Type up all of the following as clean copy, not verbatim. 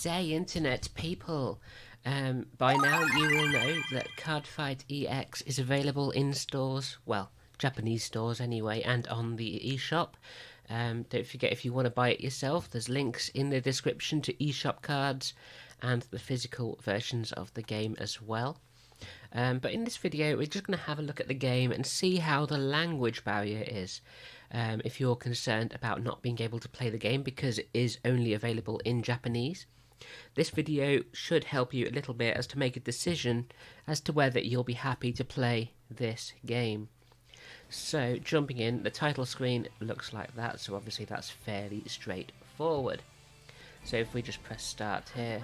day, Internet people. By now you will know that Cardfight EX is available in stores, well, Japanese stores anyway, and on the eShop. Don't forget, if you want to buy it yourself, there's links in the description to eShop cards and the physical versions of the game as well. But in this video, we're just going to have a look at the game and see how the language barrier is. If you're concerned about not being able to play the game because it is only available in Japanese, this video should help you a little bit as to make a decision as to whether you'll be happy to play this game. So, jumping in, the title screen looks like that, so obviously that's fairly straightforward. So if we just press start here,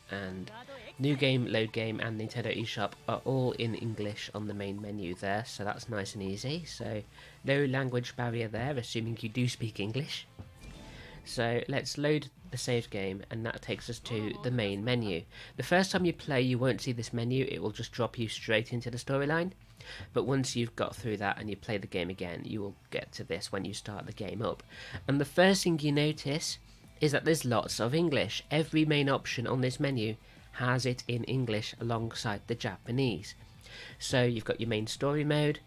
and new game, load game and Nintendo eShop are all in English on the main menu there, so that's nice and easy. So no language barrier there, assuming you do speak English. So let's load the saved game, and that takes us to the main menu. The first time you play, you won't see this menu, it will just drop you straight into the storyline. But once you've got through that and you play the game again, you will get to this when you start the game up. And the first thing you notice is that there's lots of English. Every main option on this menu has it in English alongside the Japanese. So you've got your main story mode,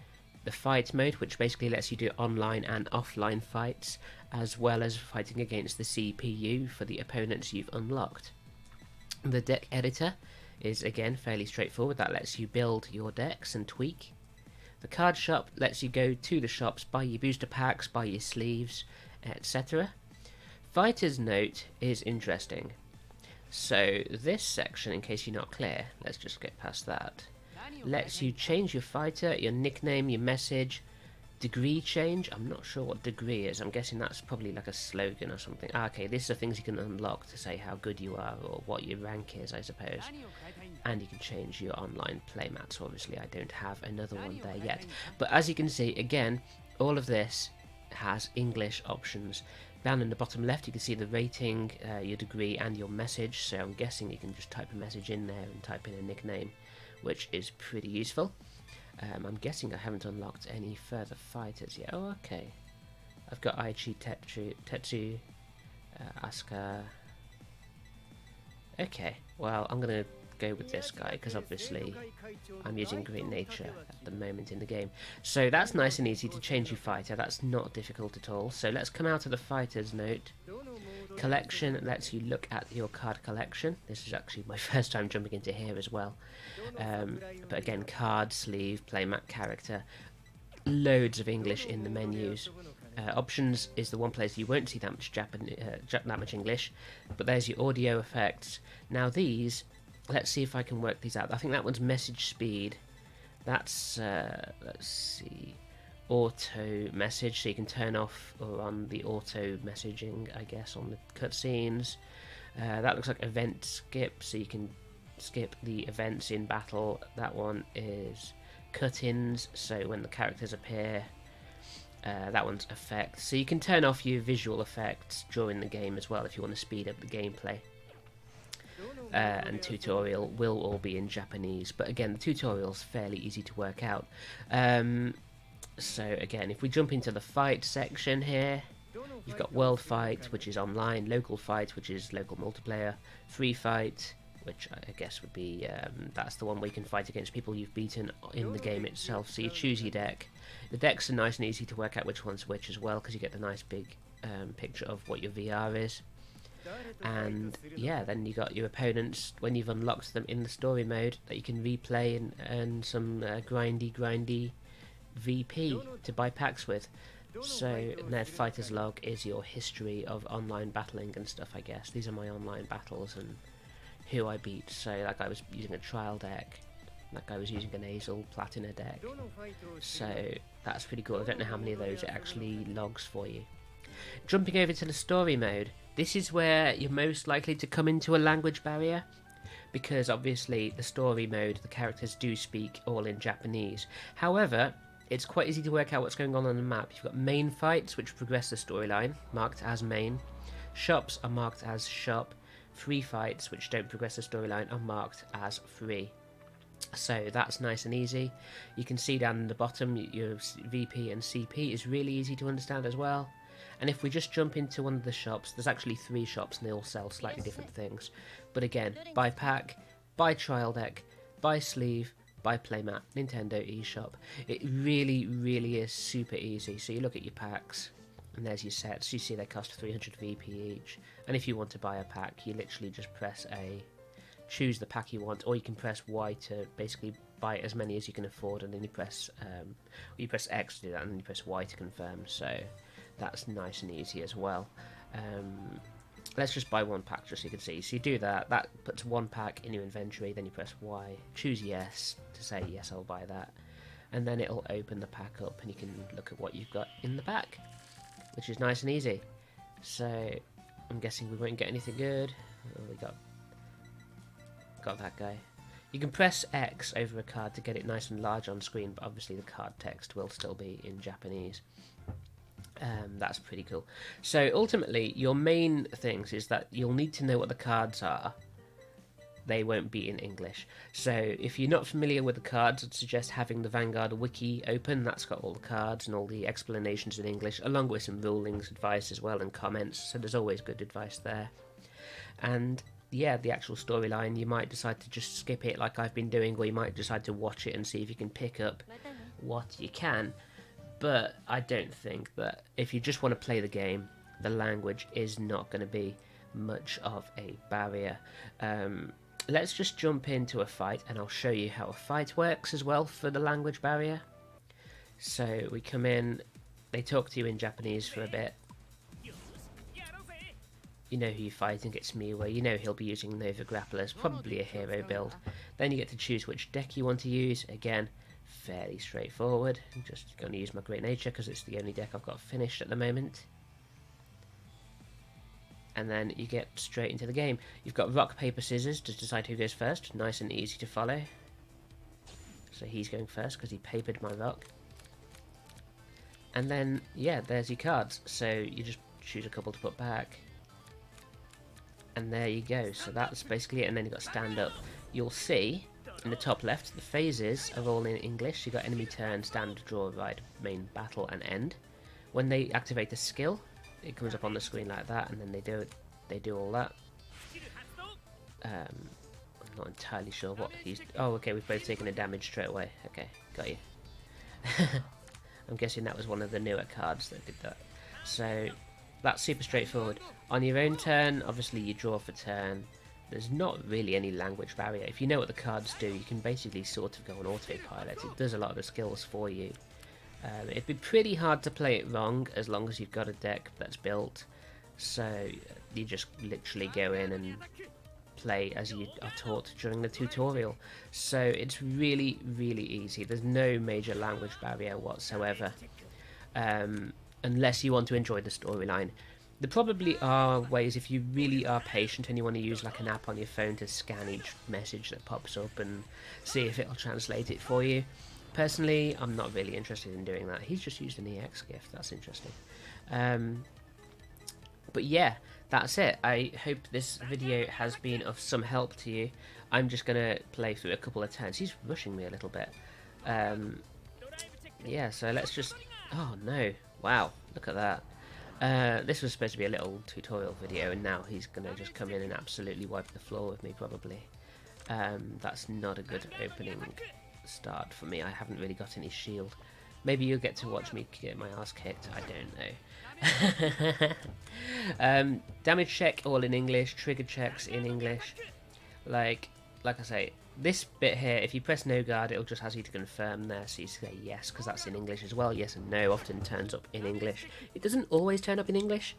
the fight mode, which basically lets you do online and offline fights, as well as fighting against the CPU for the opponents you've unlocked. The deck editor is again fairly straightforward. That lets you build your decks and tweak. The card shop lets you go to the shops, buy your booster packs, buy your sleeves, etc. Fighter's note is interesting. So this section, in case you're not clear, let's just get past that, lets you change your fighter, your nickname, your message, degree change. I'm not sure what degree is. I'm guessing that's probably like a slogan or something. Okay, these are things you can unlock to say how good you are or what your rank is, I suppose. And you can change your online playmats. Obviously I don't have another one there yet, but as you can see, again, all of this has English options. Down in the bottom left you can see the rating, your degree and your message, so I'm guessing you can just type a message in there and type in a nickname, which is pretty useful. I'm guessing I haven't unlocked any further fighters yet. Oh, okay. I've got Aichi, Tetsu, Asuka. Okay, well, I'm going to go with this guy because obviously I'm using Great Nature at the moment in the game. So that's nice and easy to change your fighter. That's not difficult at all. So let's come out of the fighter's note. Collection lets you look at your card collection. This is actually my first time jumping into here as well. But again, card, sleeve, playmat, character, loads of English in the menus. Options is the one place you won't see that much English, but there's your audio effects. Now these, let's see if I can work these out. I think that one's message speed. That's let's see, auto message, so you can turn off or on the auto messaging, I guess, on the cutscenes. That looks like event skip, so you can skip the events in battle. That one is cut-ins, so when the characters appear. That one's effects, so you can turn off your visual effects during the game as well if you want to speed up the gameplay. And tutorial will all be in Japanese, but again, the tutorial's fairly easy to work out. So again, if we jump into the fight section here, you've got World Fight, which is online, Local Fight, which is local multiplayer, Free Fight, which I guess would be, that's the one where you can fight against people you've beaten in the game itself, so you choose your deck. The decks are nice and easy to work out which one's which as well, because you get the nice big picture of what your VR is. And yeah, then you got your opponents when you've unlocked them in the story mode that you can replay and earn some grindy VP to buy packs with. So Ned Fighter's Log is your history of online battling and stuff, I guess. These are my online battles and who I beat. So that guy was using a trial deck, that guy was using an Azel Platina deck, so that's pretty cool. I don't know how many of those it actually logs for you. Jumping over to the story mode, this is where you're most likely to come into a language barrier, because obviously the story mode, the characters do speak all in Japanese. However, it's quite easy to work out what's going on the map. You've got main fights, which progress the storyline, marked as main. Shops are marked as shop. Free fights, which don't progress the storyline, are marked as free. So that's nice and easy. You can see down in the bottom your VP and CP is really easy to understand as well. And if we just jump into one of the shops, there's actually 3 shops and they all sell slightly different things. But again, buy pack, buy trial deck, buy sleeve, buy playmat, Nintendo eShop. It really, really is super easy. So you look at your packs, and there's your sets. You see they cost 300 VP each. And if you want to buy a pack, you literally just press A, choose the pack you want, or you can press Y to basically buy as many as you can afford, and then you press X to do that, and then you press Y to confirm. So that's nice and easy as well. Let's just buy one pack just so you can see. So you do that, that puts one pack in your inventory, then you press Y, choose yes to say yes, I'll buy that, and then it'll open the pack up and you can look at what you've got in the pack, which is nice and easy. So I'm guessing we won't get anything good. Oh, we got that guy. You can press X over a card to get it nice and large on screen, but obviously the card text will still be in Japanese. That's pretty cool. So ultimately, your main things is that you'll need to know what the cards are. They won't be in English. So if you're not familiar with the cards, I'd suggest having the Vanguard wiki open. That's got all the cards and all the explanations in English, along with some rulings, advice as well, and comments. So there's always good advice there. And yeah, the actual storyline, you might decide to just skip it like I've been doing, or you might decide to watch it and see if you can pick up what you can. But I don't think that if you just want to play the game, the language is not going to be much of a barrier. Let's just jump into a fight, and I'll show you how a fight works as well for the language barrier. So we come in, they talk to you in Japanese for a bit. You know who you're fighting, it's Miwa, you know he'll be using Nova Grapplers, probably a hero build. Then you get to choose which deck you want to use. Again, fairly straightforward. I'm just going to use my Great Nature because it's the only deck I've got finished at the moment. And then you get straight into the game. You've got rock, paper, scissors to decide who goes first. Nice and easy to follow. So he's going first because he papered my rock. And then, yeah, there's your cards. So you just choose a couple to put back. And there you go. So that's basically it. And then you've got stand up. You'll see in the top left, the phases are all in English. You've got enemy turn, stand, draw, ride, main, battle, and end. When they activate a skill, it comes up on the screen like that, and then they do all that. I'm not entirely sure what he's... Oh, okay, we've both taken a damage straight away. Okay, got you. I'm guessing that was one of the newer cards that did that. So that's super straightforward. On your own turn, obviously you draw for turn. There's not really any language barrier. If you know what the cards do, you can basically sort of go on autopilot. It does a lot of the skills for you. It'd be pretty hard to play it wrong as long as you've got a deck that's built. So you just literally go in and play as you are taught during the tutorial. So it's really, really easy. There's no major language barrier whatsoever. Unless you want to enjoy the storyline. There probably are ways, if you really are patient and you want to use like an app on your phone to scan each message that pops up and see if it'll translate it for you. Personally, I'm not really interested in doing that. He's just used an EX gift. That's interesting. But yeah, that's it. I hope this video has been of some help to you. I'm just going to play through a couple of turns. He's rushing me a little bit. Yeah, so let's just... Oh, no. Wow, look at that. This was supposed to be a little tutorial video, and now he's going to just come in and absolutely wipe the floor with me, probably. That's not a good opening start for me. I haven't really got any shield. Maybe you'll get to watch me get my ass kicked. I don't know. Damage check all in English. Trigger checks in English. Like I say, this bit here, if you press no guard, it'll just ask you to confirm there, so you say yes, because that's in English as well. Yes and no often turns up in English. It doesn't always turn up in English,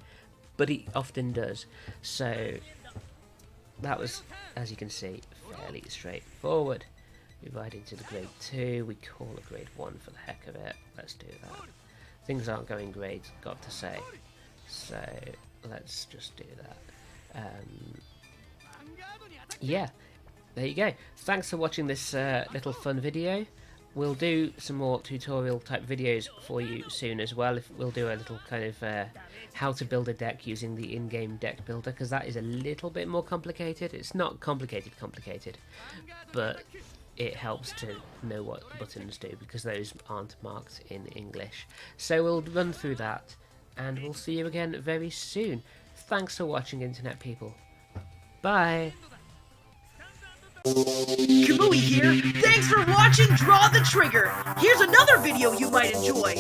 but it often does. So that was, as you can see, fairly straightforward. We ride into the grade 2, we call a grade 1 for the heck of it. Let's do that. Things aren't going great, got to say. So let's just do that. Yeah. There you go. Thanks for watching this little fun video. We'll do some more tutorial type videos for you soon as well. We'll do a little kind of how to build a deck using the in-game deck builder, because that is a little bit more complicated. It's not complicated, but it helps to know what the buttons do, because those aren't marked in English. So we'll run through that, and we'll see you again very soon. Thanks for watching, Internet people. Bye! Kamui here. Thanks for watching Draw the Trigger. Here's another video you might enjoy.